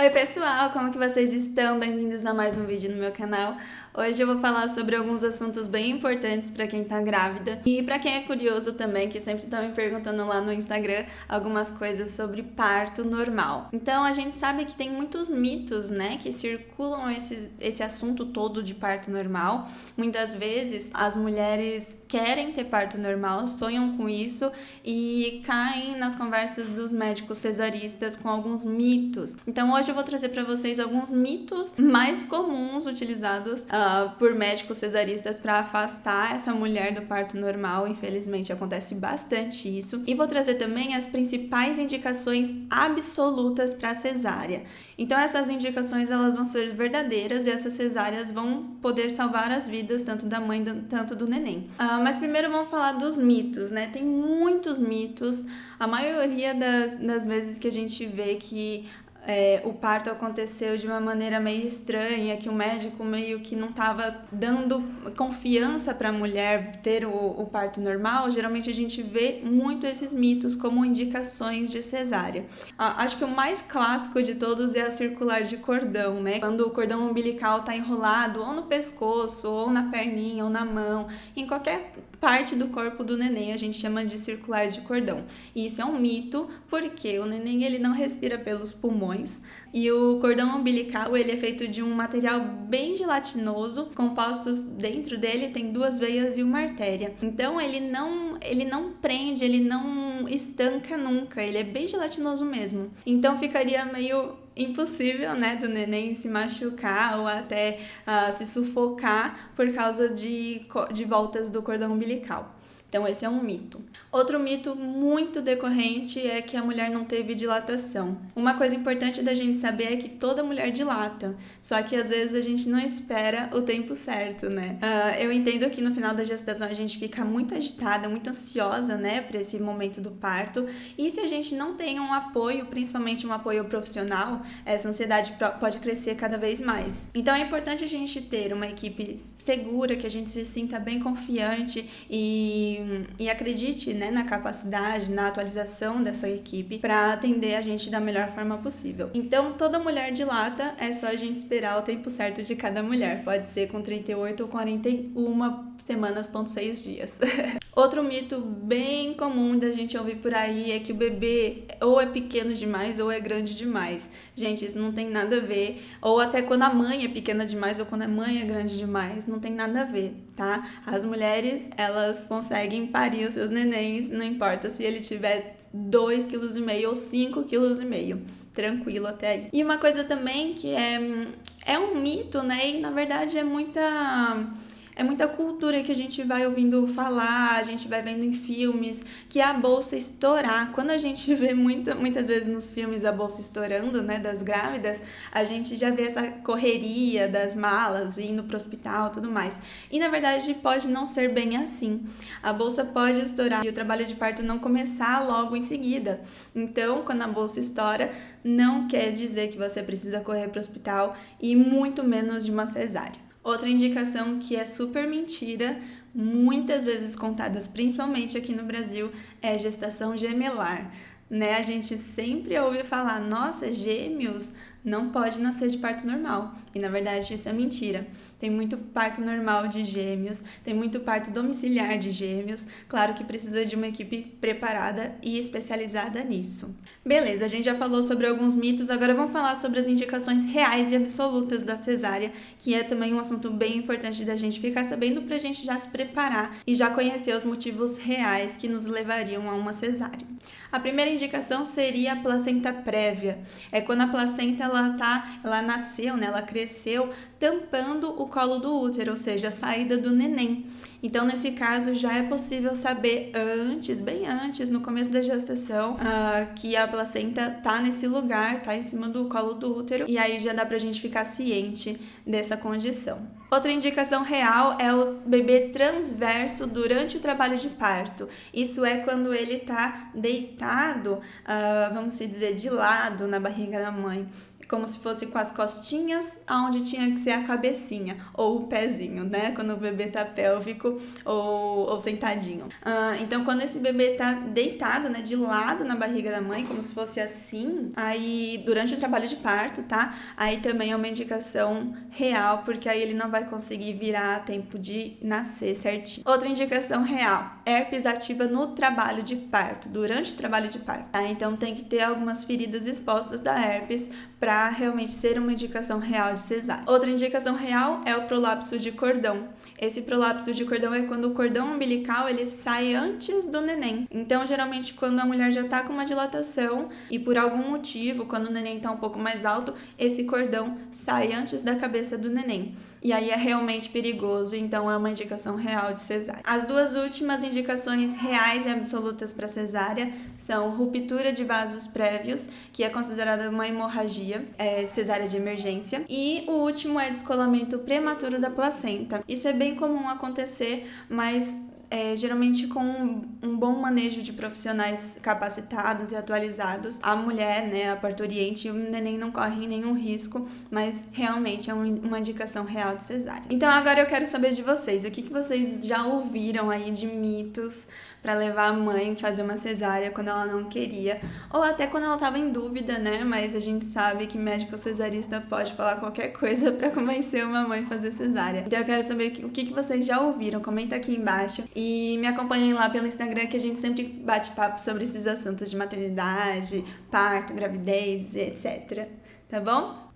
Oi pessoal, como que vocês estão? Bem-vindos a mais um vídeo no meu canal. Hoje eu vou falar sobre alguns assuntos bem importantes para quem tá grávida e para quem é curioso também, que sempre tá me perguntando lá no Instagram algumas coisas sobre parto normal. Então a gente sabe que tem muitos mitos, né, que circulam esse assunto todo de parto normal. Muitas vezes as mulheres querem ter parto normal, sonham com isso e caem nas conversas dos médicos cesaristas com alguns mitos. Então hoje eu vou trazer para vocês alguns mitos mais comuns utilizados por médicos cesaristas para afastar essa mulher do parto normal. Infelizmente acontece bastante isso. E vou trazer também as principais indicações absolutas para cesárea. Então essas indicações elas vão ser verdadeiras e essas cesáreas vão poder salvar as vidas tanto da mãe tanto do neném. Mas primeiro vamos falar dos mitos, né? Tem muitos mitos. A maioria das vezes que a gente vê que o parto aconteceu de uma maneira meio estranha, que o médico meio que não estava dando confiança para a mulher ter o parto normal, geralmente a gente vê muito esses mitos como indicações de cesárea. Acho que o mais clássico de todos é a circular de cordão, né? Quando o cordão umbilical está enrolado ou no pescoço, ou na perninha, ou na mão, em qualquer parte do corpo do neném, a gente chama de circular de cordão. E isso é um mito, porque o neném ele não respira pelos pulmões e o cordão umbilical ele é feito de um material bem gelatinoso, compostos dentro dele tem 2 veias e uma artéria. Então ele não prende, ele não estanca nunca, ele é bem gelatinoso mesmo. Então ficaria meio impossível, né, do neném se machucar ou até se sufocar por causa de voltas do cordão umbilical. Então esse é um mito. Outro mito muito decorrente é que a mulher não teve dilatação. Uma coisa importante da gente saber é que toda mulher dilata, só que às vezes a gente não espera o tempo certo, né? Eu entendo que no final da gestação a gente fica muito agitada, muito ansiosa, né, para esse momento do parto, e se a gente não tem um apoio, principalmente um apoio profissional, essa ansiedade pode crescer cada vez mais. Então é importante a gente ter uma equipe segura, que a gente se sinta bem confiante e acredite, né, na capacidade, na atualização dessa equipe para atender a gente da melhor forma possível. Então, toda mulher dilata, é só a gente esperar o tempo certo de cada mulher. Pode ser com 38 ou 41 semanas, 6 dias. Outro mito bem comum da gente ouvir por aí é que o bebê ou é pequeno demais ou é grande demais. Gente, isso não tem nada a ver. Ou até quando a mãe é pequena demais ou quando a mãe é grande demais, não tem nada a ver, tá? As mulheres, elas conseguem parir os seus nenéns, não importa se ele tiver 2,5 kg ou 5,5 kg. Tranquilo até aí. E uma coisa também que é um mito, né? E na verdade é muita cultura que a gente vai ouvindo falar, a gente vai vendo em filmes, que é a bolsa estourar. Quando a gente vê muitas vezes nos filmes a bolsa estourando, né, das grávidas, a gente já vê essa correria das malas indo pro hospital e tudo mais. E na verdade pode não ser bem assim. A bolsa pode estourar e o trabalho de parto não começar logo em seguida. Então, quando a bolsa estoura, não quer dizer que você precisa correr pro hospital e muito menos de uma cesárea. Outra indicação que é super mentira, muitas vezes contadas principalmente aqui no Brasil, é gestação gemelar. Né? A gente sempre ouve falar, nossa, gêmeos não pode nascer de parto normal. E na verdade isso é mentira. Tem muito parto normal de gêmeos, tem muito parto domiciliar de gêmeos. Claro que precisa de uma equipe preparada e especializada nisso. Beleza, a gente já falou sobre alguns mitos, agora vamos falar sobre as indicações reais e absolutas da cesárea, que é também um assunto bem importante da gente ficar sabendo pra gente já se preparar e já conhecer os motivos reais que nos levariam a uma cesárea. A primeira indicação seria a placenta prévia. É quando a placenta ela nasceu, né? Ela cresceu tampando o colo do útero, ou seja, a saída do neném. Então, nesse caso, já é possível saber antes, bem antes, no começo da gestação, que a placenta tá nesse lugar, tá em cima do colo do útero, e aí já dá pra gente ficar ciente dessa condição. Outra indicação real é o bebê transverso durante o trabalho de parto. Isso é quando ele tá deitado, vamos dizer, de lado na barriga da mãe. como se fosse com as costinhas, aonde tinha que ser a cabecinha, ou o pezinho, né? Quando o bebê tá pélvico ou sentadinho. Então, quando esse bebê tá deitado, né, de lado na barriga da mãe, como se fosse assim, aí durante o trabalho de parto, tá? Aí também é uma indicação real, porque aí ele não vai conseguir virar a tempo de nascer certinho. Outra indicação real, herpes ativa no trabalho de parto, durante o trabalho de parto, tá? Então tem que ter algumas feridas expostas da herpes para realmente ser uma indicação real de cesárea. Outra indicação real é o prolapso de cordão. Esse prolapso de cordão é quando o cordão umbilical ele sai antes do neném. Então, geralmente, quando a mulher já tá com uma dilatação e por algum motivo, quando o neném tá um pouco mais alto, esse cordão sai antes da cabeça do neném. E aí é realmente perigoso, então é uma indicação real de cesárea. As duas últimas indicações reais e absolutas para cesárea são ruptura de vasos prévios, que é considerada uma hemorragia, cesárea de emergência, e o último é descolamento prematuro da placenta. Isso é bem comum acontecer, mas geralmente com um bom manejo de profissionais capacitados e atualizados, a mulher, né, a parturiente e o neném não correm nenhum risco, mas realmente é uma indicação real de cesárea. Então agora eu quero saber de vocês, o que vocês já ouviram aí de mitos para levar a mãe a fazer uma cesárea quando ela não queria, ou até quando ela estava em dúvida, né? Mas a gente sabe que médico cesarista pode falar qualquer coisa para convencer uma mãe a fazer cesárea. Então eu quero saber o que vocês já ouviram, comenta aqui embaixo e me acompanhem lá pelo Instagram, que a gente sempre bate papo sobre esses assuntos de maternidade, parto, gravidez, etc. Tá bom?